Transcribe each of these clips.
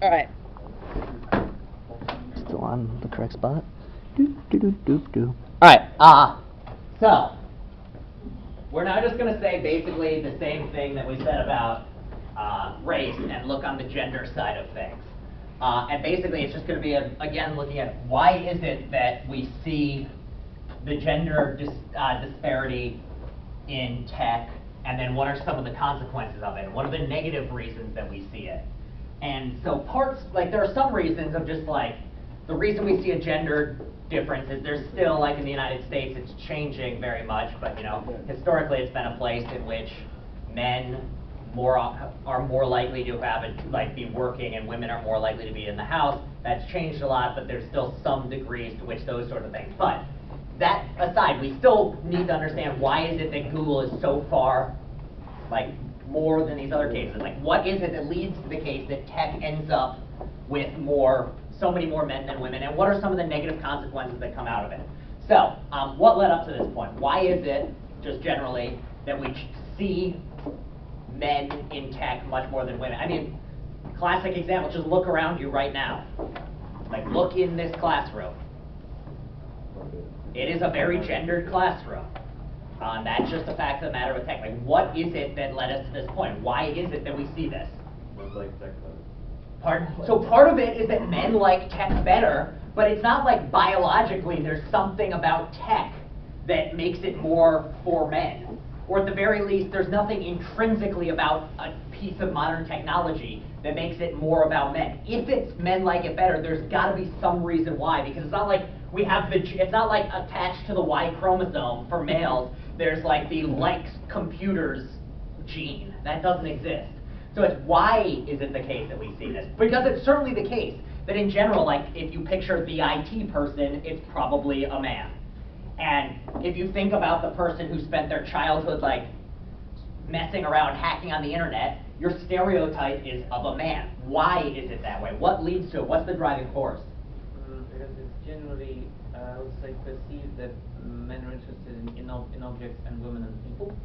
All right. Still on the correct spot. All right. So we're now just going to say basically the same thing that we said about race and look on the gender side of things. And basically, it's just going to be, again, looking at why is it that we see the gender disparity in tech, and then what are some of the consequences of it? What are the negative reasons that we see it? And so there are some reasons of just like, the reason we see a gender difference is there's still, like in the United States, it's changing very much, but historically it's been a place in which men are more likely to be working, and women are more likely to be in the house. That's changed a lot, but there's still some degrees to which those sort of things. But that aside, we still need to understand why is it that Google is so far more than these other cases. Like, what is it that leads to the case that tech ends up with so many more men than women, and what are some of the negative consequences that come out of it? So, what led up to this point? Why is it, just generally, that we see men in tech much more than women? I mean, classic example, just look around you right now. Like, look in this classroom. It is a very gendered classroom. That's just a fact of the matter with tech. Like, what is it that led us to this point? Why is it that we see this? Pardon? So part of it is that men like tech better, but it's not like biologically there's something about tech that makes it more for men. Or at the very least, there's nothing intrinsically about a piece of modern technology that makes it more about men. If it's men like it better, there's got to be some reason why, because it's not like it's not like attached to the Y chromosome for males. There's like the likes computers gene. That doesn't exist. So it's why is it the case that we see this? Because it's certainly the case that in general, like if you picture the IT person, it's probably a man. And if you think about the person who spent their childhood like messing around hacking on the internet, your stereotype is of a man. Why is it that way? What leads to it? What's the driving force? Because it's generally, I would say, perceived that men are interested in objects and women in people.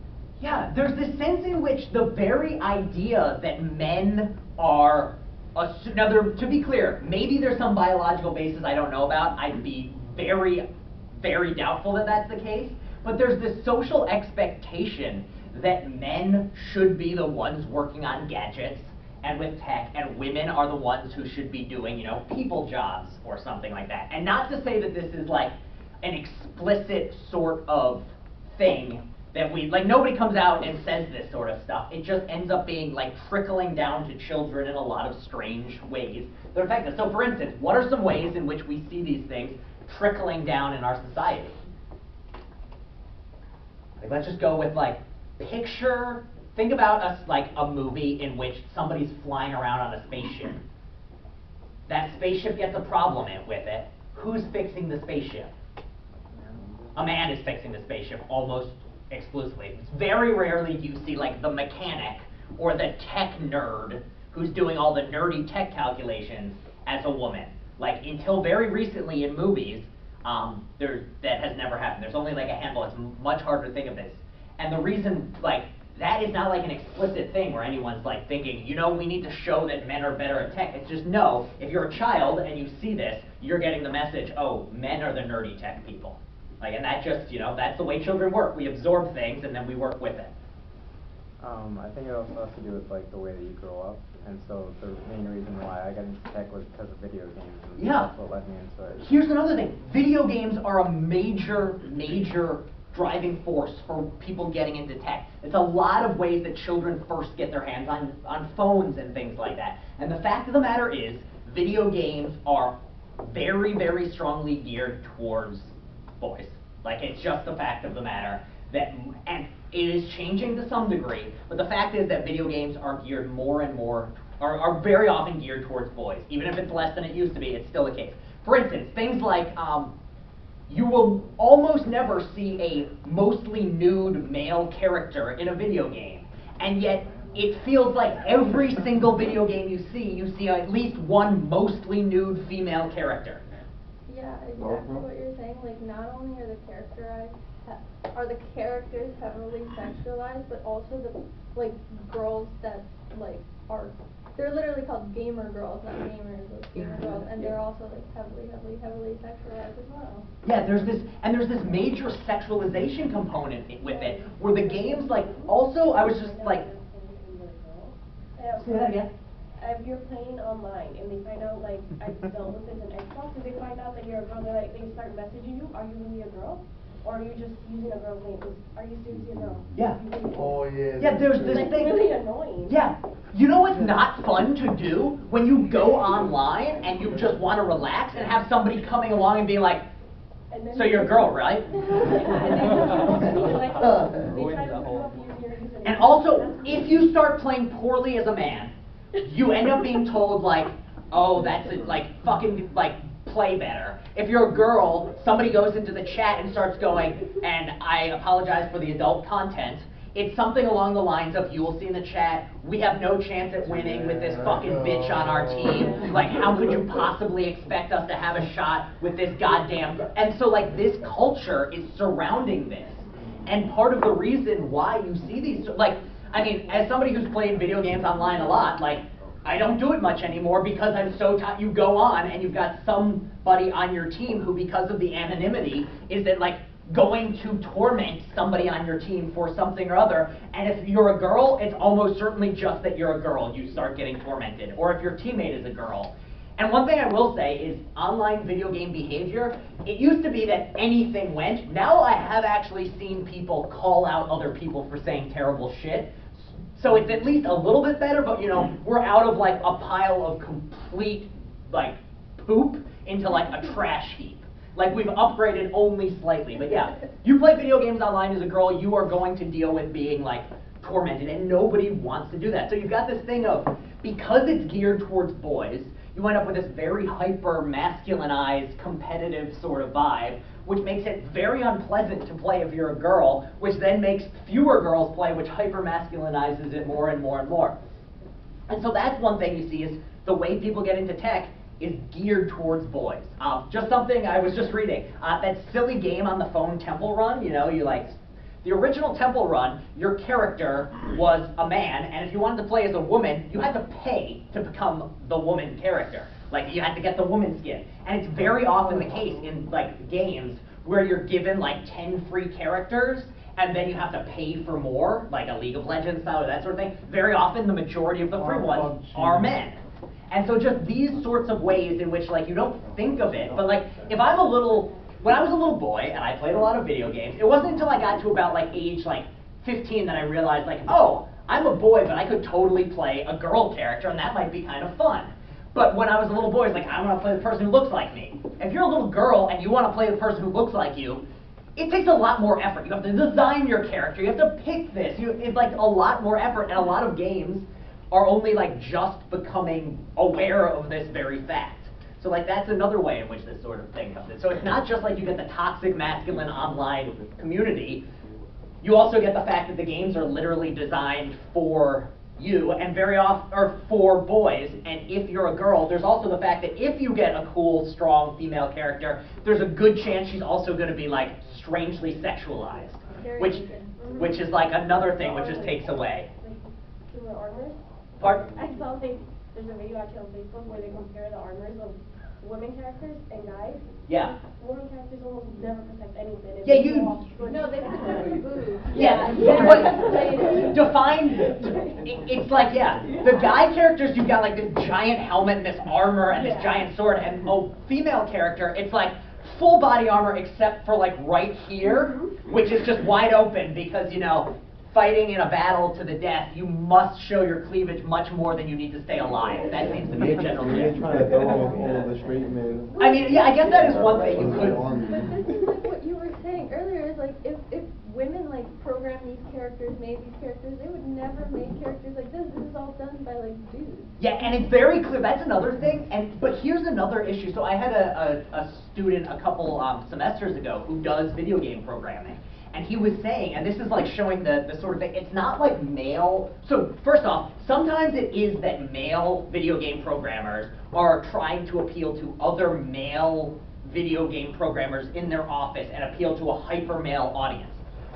Yeah, there's this sense in which the very idea that men are to be clear, maybe there's some biological basis I don't know about. I'd be very, very doubtful that that's the case. But there's this social expectation that men should be the ones working on gadgets and with tech, and women are the ones who should be doing, people jobs or something like that. And not to say that this is like an explicit sort of thing that nobody comes out and says this sort of stuff. It just ends up being like trickling down to children in a lot of strange ways that are effective. So for instance, what are some ways in which we see these things trickling down in our society? Let's just go with think about a movie in which somebody's flying around on a spaceship. That spaceship gets a problem with it. Who's fixing the spaceship? A man is fixing the spaceship almost exclusively. Very rarely do you see the mechanic or the tech nerd who's doing all the nerdy tech calculations as a woman. Until very recently in movies, that has never happened. There's only a handful. It's much harder to think of this. And the reason that is not an explicit thing where anyone's thinking, we need to show that men are better at tech. It's just no, if you're a child and you see this, you're getting the message, oh, men are the nerdy tech people. And that just, that's the way children work. We absorb things and then we work with it. I think it also has to do with the way that you grow up, and so the main reason why I got into tech was because of video games, and that's what led me into it. Here's another thing. Video games are a major, major driving force for people getting into tech. It's a lot of ways that children first get their hands on phones and things like that. And the fact of the matter is, video games are very, very strongly geared towards boys. It's just the fact of the matter that, and it is changing to some degree, but the fact is that video games are geared more and more, are very often geared towards boys. Even if it's less than it used to be, it's still the case. For instance, things like, you will almost never see a mostly nude male character in a video game, and yet it feels like every single video game you see at least one mostly nude female character. Yeah, exactly what you're saying. Not only are the characters heavily sexualized, but also the girls that are they're literally called gamer girls, not gamers, like gamer girls, and they're also like heavily sexualized as well. Yeah, there's this major sexualization component with it, where the games, like, also, I was just like, say that again? If you're playing online and they find out, like, I don't know if it's an Xbox, if they find out that you're a girl, they start messaging you, are you really a girl? Or are you just using a girl's name? Are you seriously a girl? Yeah. Oh, yeah. Yeah, there's this It's thing. really annoying. Yeah. You know what's not fun to do? When you go online and you just want to relax and have somebody coming along and be like, And then so you're a girl, right? And they try to hook you up using your username. And also, if you start playing poorly as a man, you end up being told, like, oh, that's it, like, fucking, like, play better. If you're a girl, somebody goes into the chat and starts going, and I apologize for the adult content. It's something along the lines of, you will see in the chat, we have no chance at winning with this fucking bitch on our team. Like, how could you possibly expect us to have a shot with this goddamn... And so, like, this culture is surrounding this. And part of the reason why you see these... Like, I mean, as somebody who's played video games online a lot, like, I don't do it much anymore because I'm so tired. You go on and you've got somebody on your team who, because of the anonymity, is that, like, going to torment somebody on your team for something or other. And if you're a girl, it's almost certainly just that you're a girl, you start getting tormented. Or if your teammate is a girl. And one thing I will say is online video game behavior, it used to be that anything went. Now I have actually seen people call out other people for saying terrible shit. So it's at least a little bit better, but, you know, we're out of, like, a pile of complete, like, poop into, like, a trash heap. Like, we've upgraded only slightly. But yeah, you play video games online as a girl, you are going to deal with being, like, tormented, and nobody wants to do that. So you've got this thing of, because it's geared towards boys, you end up with this very hyper-masculinized, competitive sort of vibe, which makes it very unpleasant to play if you're a girl, which then makes fewer girls play, which hyper-masculinizes it more and more and more. And so that's one thing you see is the way people get into tech is geared towards boys. Just something I was just reading. That silly game on the phone, Temple Run, you know, you like... The original Temple Run, your character was a man, and if you wanted to play as a woman, you had to pay to become the woman character. Like, you had to get the woman skin. And it's very often the case in, like, games where you're given, like, 10 free characters, and then you have to pay for more, like a League of Legends style or that sort of thing. Very often, the majority of the free ones are men. And so just these sorts of ways in which, like, you don't think of it, but, like, if I'm a little... When I was a little boy, and I played a lot of video games, it wasn't until I got to about, like, age, like, 15 that I realized, like, oh, I'm a boy, but I could totally play a girl character, and that might be kind of fun. But when I was a little boy, it's like, I want to play the person who looks like me. If you're a little girl and you want to play the person who looks like you, it takes a lot more effort. You have to design your character, you have to pick this. It's, like, a lot more effort, and a lot of games are only, like, just becoming aware of this very fact. So, like, that's another way in which this sort of thing comes in. So it's not just like you get the toxic masculine online community. You also get the fact that the games are literally designed for you, and very often, or for boys. And if you're a girl, there's also the fact that if you get a cool, strong female character, there's a good chance she's also going to be, like, strangely sexualized, which is like another thing which just takes away. Like, armors? Pardon? I saw, like, there's a video actually on Facebook where they compare the armors of women characters and guys. Yeah. Women characters almost never protect anything. Yeah, you... No, they protect the boobs. Yeah, define, it's like, yeah, the guy characters, you've got, like, this giant helmet and this armor and this giant sword, and a female character, it's like full body armor except for, like, right here, which is just wide open because, you know, fighting in a battle to the death, you must show your cleavage much more than you need to stay alive. That seems to be a general They're gist. trying to throw off all of the straight men. I mean, yeah, I guess that is one thing you could... But this is like what you were saying earlier, is like if women like program these characters, made these characters, they would never make characters like this. This is all done by like dudes. Yeah, and it's very clear. That's another thing. But here's another issue. So I had a student a couple semesters ago who does video game programming. And he was saying, and this is like showing the sort of thing, it's not like male. So first off, sometimes it is that male video game programmers are trying to appeal to other male video game programmers in their office and appeal to a hyper male audience.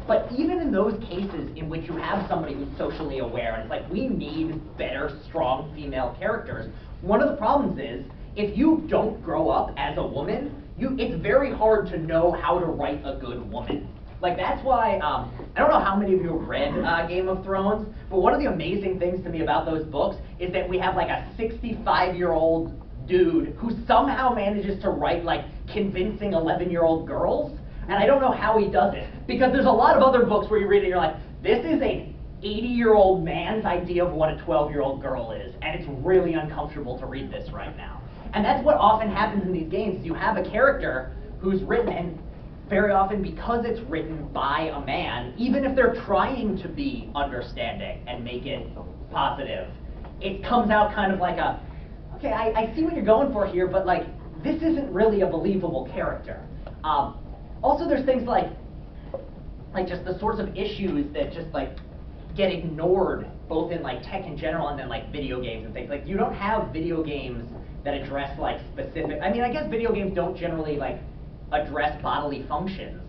But even in those cases in which you have somebody who's socially aware, and it's like, we need better, strong female characters, one of the problems is, if you don't grow up as a woman, it's very hard to know how to write a good woman. Like, that's why, I don't know how many of you have read Game of Thrones, but one of the amazing things to me about those books is that we have like a 65-year-old dude who somehow manages to write like convincing 11-year-old girls, and I don't know how he does it, because there's a lot of other books where you read it and you're like, this is an 80-year-old man's idea of what a 12-year-old girl is, and it's really uncomfortable to read this right now. And that's what often happens in these games. You have a character who's written, and very often because it's written by a man, even if they're trying to be understanding and make it positive, it comes out kind of like a, okay, I see what you're going for here, but like, this isn't really a believable character. Also, there's things like just the sorts of issues that just like get ignored, both in like tech in general and then like video games and things. Like, you don't have video games that address like specific, I mean, I guess video games don't generally like address bodily functions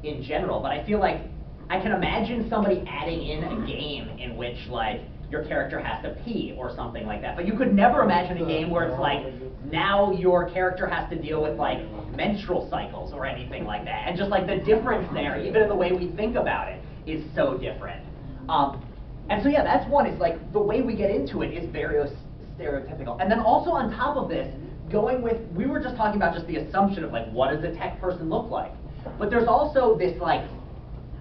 in general, but I feel like I can imagine somebody adding in a game in which like your character has to pee or something like that. But you could never imagine a game where it's like, now your character has to deal with like menstrual cycles or anything like that. And just like the difference there, even in the way we think about it, is so different. And so yeah, that's one, is like the way we get into it is very stereotypical. And then also on top of this, going with, we were just talking about just the assumption of like, what does a tech person look like? But there's also this like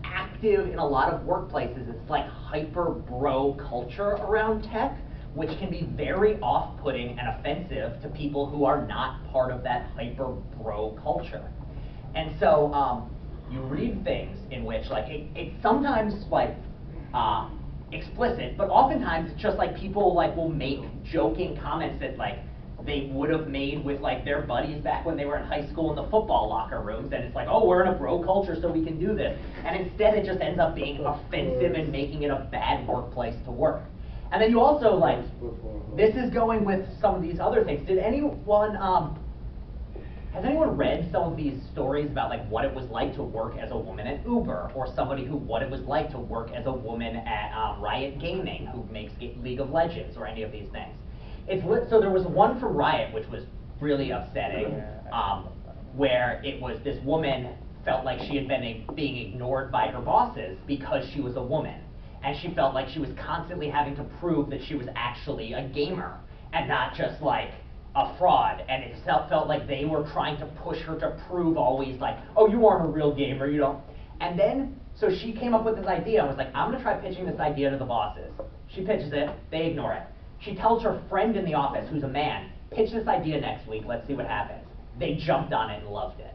active, in a lot of workplaces, it's like hyper bro culture around tech, which can be very off-putting and offensive to people who are not part of that hyper bro culture. And so you read things in which like, it's sometimes like explicit, but oftentimes it's just like people like will make joking comments that like they would have made with like their buddies back when they were in high school in the football locker rooms, and it's like, oh, we're in a bro culture so we can do this. And instead it just ends up being offensive and making it a bad workplace to work. And then you also like, this is going with some of these other things. Did anyone, has anyone read some of these stories about like what it was like to work as a woman at Uber, or somebody who, what it was like to work as a woman at Riot Gaming, who makes League of Legends, or any of these things? So there was one from Riot, which was really upsetting, where it was this woman felt like she had been being ignored by her bosses because she was a woman. And she felt like she was constantly having to prove that she was actually a gamer, and not just like a fraud. And it felt like they were trying to push her to prove always like, oh, you aren't a real gamer, you don't. And then, so she came up with this idea and was like, I'm gonna try pitching this idea to the bosses. She pitches it, they ignore it. She tells her friend in the office, who's a man, pitch this idea next week, let's see what happens. They jumped on it and loved it.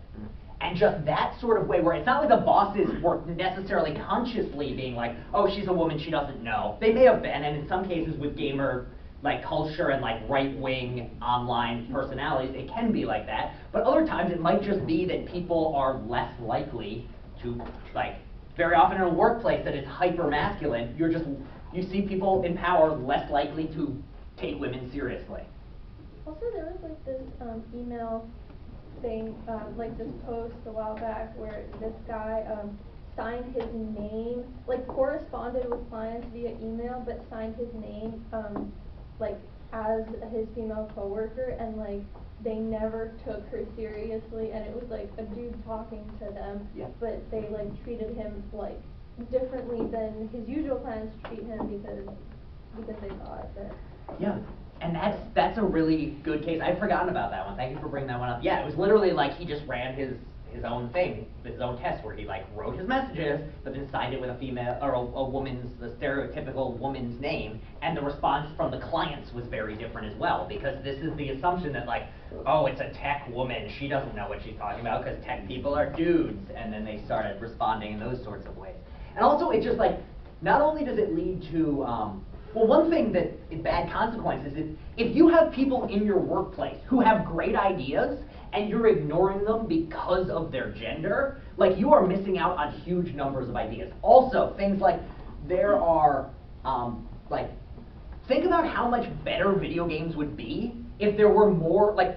And just that sort of way, where it's not like the bosses were necessarily consciously being like, oh, she's a woman, she doesn't know. They may have been, and in some cases with gamer like culture and like right-wing online personalities, it can be like that. But other times it might just be that people are less likely to, like, very often in a workplace that is hyper-masculine, you see people in power less likely to take women seriously. Also, there was like this email thing, like this post a while back where this guy signed his name, like corresponded with clients via email, but signed his name like as his female coworker, and like they never took her seriously, and it was like a dude talking to them, but they like treated him like differently than his usual clients treat him because they thought that. Yeah, and that's a really good case. I'd forgotten about that one. Thank you for bringing that one up. Yeah, it was literally like he just ran his own thing, his own test, where he like wrote his messages, but then signed it with a female or a woman's, the stereotypical woman's name, and the response from the clients was very different as well, because this is the assumption that like, oh, it's a tech woman, she doesn't know what she's talking about because tech people are dudes, and then they started responding in those sorts of ways. And also, it just like, not only does it lead to, well, one thing that is bad consequences is if you have people in your workplace who have great ideas and you're ignoring them because of their gender, like you are missing out on huge numbers of ideas. Also, things like there are like think about how much better video games would be if there were more, like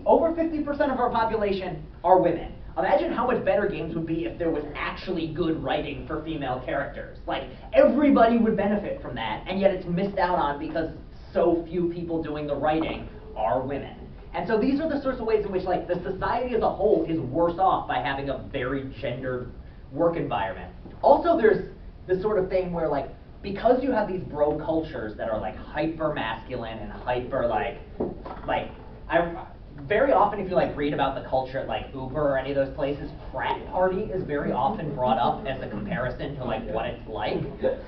over 50% of our population are women. Imagine how much better games would be if there was actually good writing for female characters. Like, everybody would benefit from that, and yet it's missed out on because so few people doing the writing are women. And so these are the sorts of ways in which, like, the society as a whole is worse off by having a very gendered work environment. Also, there's this sort of thing where, like, because you have these bro cultures that are, like, hyper masculine and hyper, very often, if you like read about the culture at like Uber or any of those places, frat party is very often brought up as a comparison to like what it's like,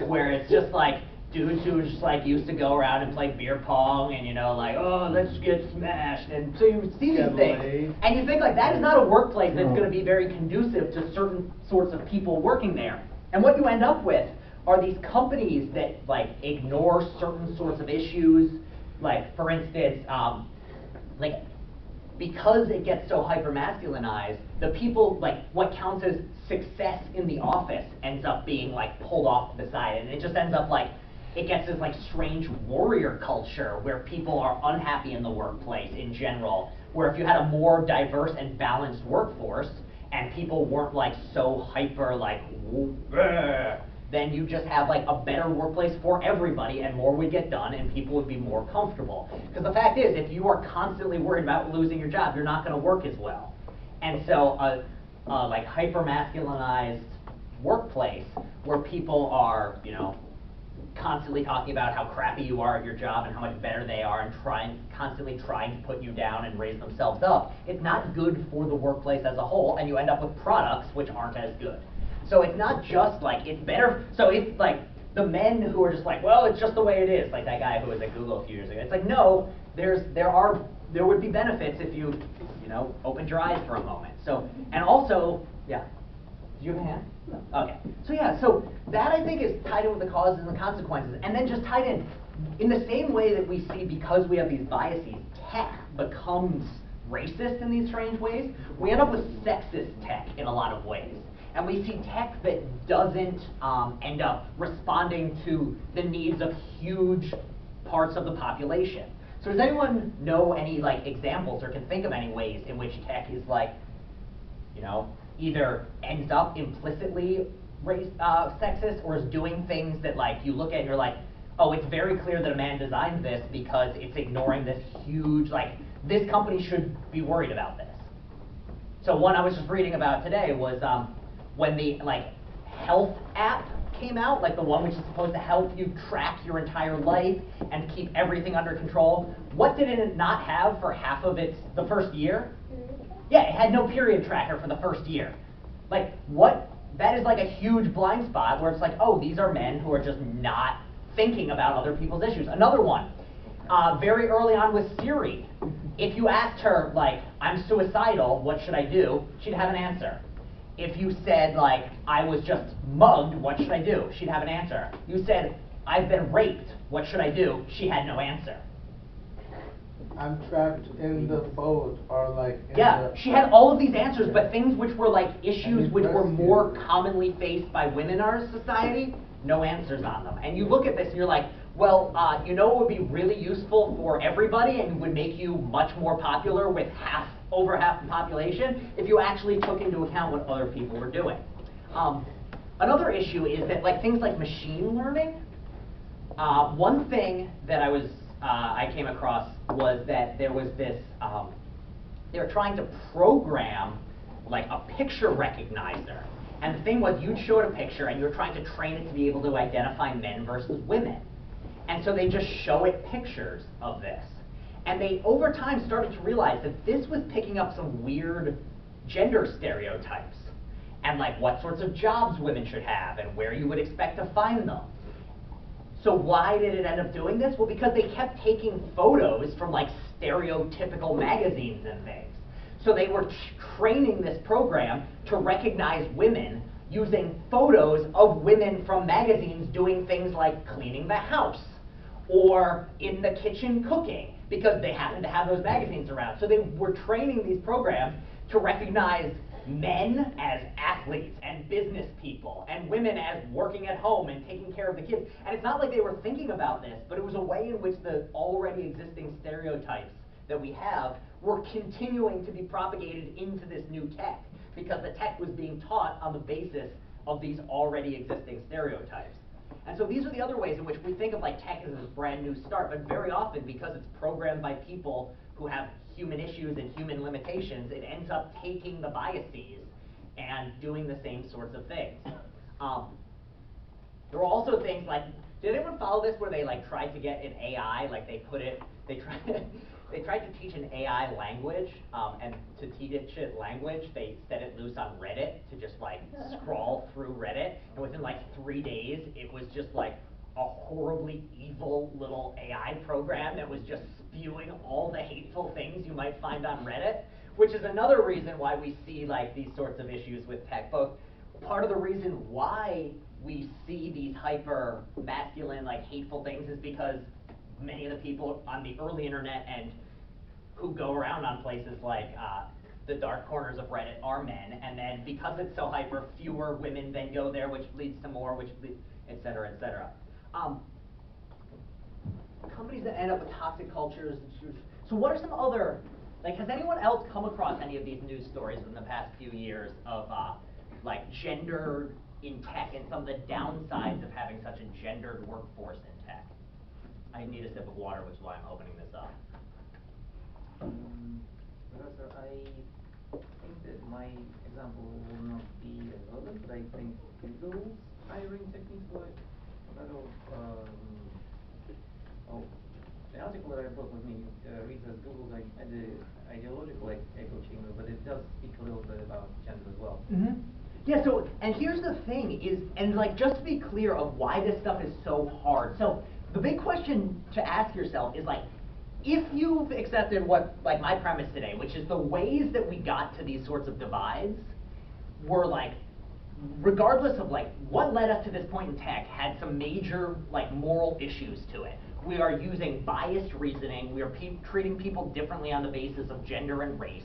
where it's just like dudes who just like used to go around and play beer pong and, you know, like, oh, let's get smashed. And so you see these things and you think like that is not a workplace that's going to be very conducive to certain sorts of people working there. And what you end up with are these companies that like ignore certain sorts of issues. Like, for instance, like, because it gets so hyper-masculinized, the people, like, what counts as success in the office ends up being, like, pulled off to the side. And it just ends up, like, it gets this, like, strange warrior culture where people are unhappy in the workplace in general, where if you had a more diverse and balanced workforce, and people weren't, like, so hyper, like, then you just have like a better workplace for everybody and more would get done and people would be more comfortable. Because the fact is, if you are constantly worried about losing your job, you're not going to work as well. And so like hyper-masculinized workplace where people are, you know, constantly talking about how crappy you are at your job and how much better they are and constantly trying to put you down and raise themselves up, it's not good for the workplace as a whole, and you end up with products which aren't as good. So it's not just like, it's better, so it's like the men who are just like, well, it's just the way it is, like that guy who was at Google a few years ago. It's like, no, there would be benefits if you know, opened your eyes for a moment. So, and also, yeah, do you have a hand? No. Okay, so yeah, so that I think is tied in with the causes and the consequences, and then just tied in the same way that we see, because we have these biases, tech becomes racist in these strange ways, we end up with sexist tech in a lot of ways. And we see tech that doesn't end up responding to the needs of huge parts of the population. So does anyone know any like examples or can think of any ways in which tech is like, you know, either ends up implicitly sexist or is doing things that like you look at and you're like, oh, it's very clear that a man designed this because it's ignoring this huge, like, this company should be worried about this. So one I was just reading about today was when the like health app came out, like the one which is supposed to help you track your entire life and keep everything under control. What did it not have for half of the first year? Yeah, it had no period tracker for the first year. Like, what? That is like a huge blind spot where it's like, oh, these are men who are just not thinking about other people's issues. Another one, very early on with Siri, if you asked her, like, I'm suicidal, what should I do? She'd have an answer. If you said, like, I was just mugged, what should I do? She'd have an answer. You said, I've been raped, what should I do? She had no answer. I'm trapped in the boat, or like yeah, she had all of these answers, but things which were like issues which were more commonly faced by women in our society, no answers on them. And you look at this and you're like, well, you know what would be really useful for everybody and would make you much more popular with over half the population if you actually took into account what other people were doing. Another issue is that like things like machine learning, one thing that I came across was that there was this, they were trying to program like a picture recognizer. And the thing was, you'd show it a picture and you were trying to train it to be able to identify men versus women. And so they just show it pictures of this. And they, over time, started to realize that this was picking up some weird gender stereotypes. And like what sorts of jobs women should have and where you would expect to find them. So why did it end up doing this? Well, because they kept taking photos from like stereotypical magazines and things. So they were training this program to recognize women using photos of women from magazines doing things like cleaning the house or in the kitchen cooking, because they happened to have those magazines around. So they were training these programs to recognize men as athletes and business people, and women as working at home and taking care of the kids. And it's not like they were thinking about this, but it was a way in which the already existing stereotypes that we have were continuing to be propagated into this new tech, because the tech was being taught on the basis of these already existing stereotypes. And so these are the other ways in which we think of like tech as this brand new start, but very often, because it's programmed by people who have human issues and human limitations, it ends up taking the biases and doing the same sorts of things. There were also things like, did anyone follow this where they like tried to get an AI, like they tried to teach an AI language, and to teach it language, they set it loose on Reddit to just like scroll through Reddit, and within like 3 days, it was just like a horribly evil little AI program that was just spewing all the hateful things you might find on Reddit, which is another reason why we see like these sorts of issues with tech. Both part of the reason why we see these hyper masculine, like hateful things is because many of the people on the early internet and who go around on places like the dark corners of Reddit are men, and then because it's so hyper, fewer women then go there, which leads to more, which leads, et cetera, et cetera. Companies that end up with toxic cultures. So what are some other, like, has anyone else come across any of these news stories in the past few years of like gender in tech and some of the downsides of having such a gendered workforce in tech? I need a sip of water, which is why I'm opening this up. Professor, I think that my example will not be relevant, but I think Google's hiring techniques were a lot of, the article that I brought with me reads as Google's ideological echo chamber, but it does speak a little bit about gender as well. Mm-hmm. Yeah, so, and here's the thing is, and like just to be clear of why this stuff is so hard. So the big question to ask yourself is like, if you've accepted what, like my premise today, which is the ways that we got to these sorts of divides were like, regardless of like what led us to this point in tech, had some major like moral issues to it. We are using biased reasoning, we are treating people differently on the basis of gender and race,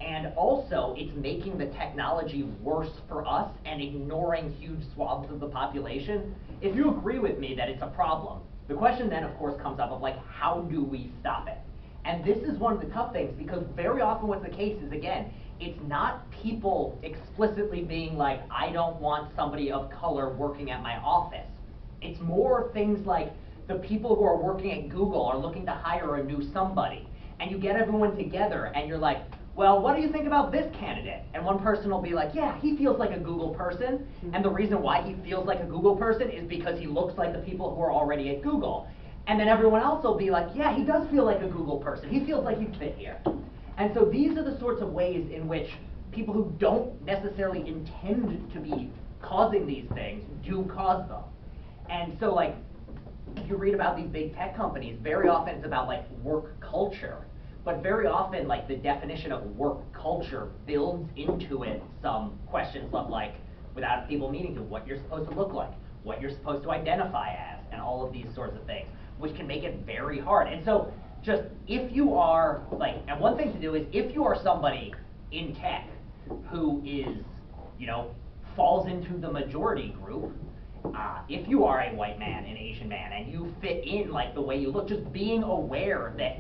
and also it's making the technology worse for us and ignoring huge swaths of the population. If you agree with me that it's a problem, the question then, of course, comes up of like, how do we stop it? And this is one of the tough things, because very often what's the case is, again, it's not people explicitly being like, I don't want somebody of color working at my office. It's more things like the people who are working at Google are looking to hire a new somebody. And you get everyone together and you're like, well, what do you think about this candidate? And one person will be like, yeah, he feels like a Google person. And the reason why he feels like a Google person is because he looks like the people who are already at Google. And then everyone else will be like, yeah, he does feel like a Google person. He feels like he'd fit here. And so these are the sorts of ways in which people who don't necessarily intend to be causing these things do cause them. And so like, if you read about these big tech companies, very often it's about like work culture. But very often, like, the definition of work culture builds into it some questions of, like, without people meaning to, what you're supposed to look like, what you're supposed to identify as, and all of these sorts of things, which can make it very hard. And so, just, if you are, like, and one thing to do is, if you are somebody in tech who is, you know, falls into the majority group, if you are a white man, an Asian man, and you fit in, like, the way you look, just being aware that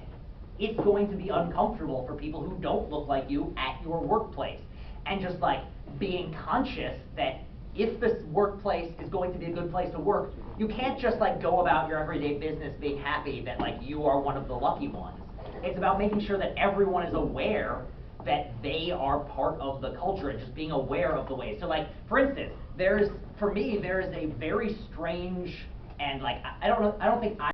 it's going to be uncomfortable for people who don't look like you at your workplace. And just like being conscious that if this workplace is going to be a good place to work, you can't just like go about your everyday business being happy that like you are one of the lucky ones. It's about making sure that everyone is aware that they are part of the culture and just being aware of the ways. So like, for instance, for me, there is a very strange and like, I don't think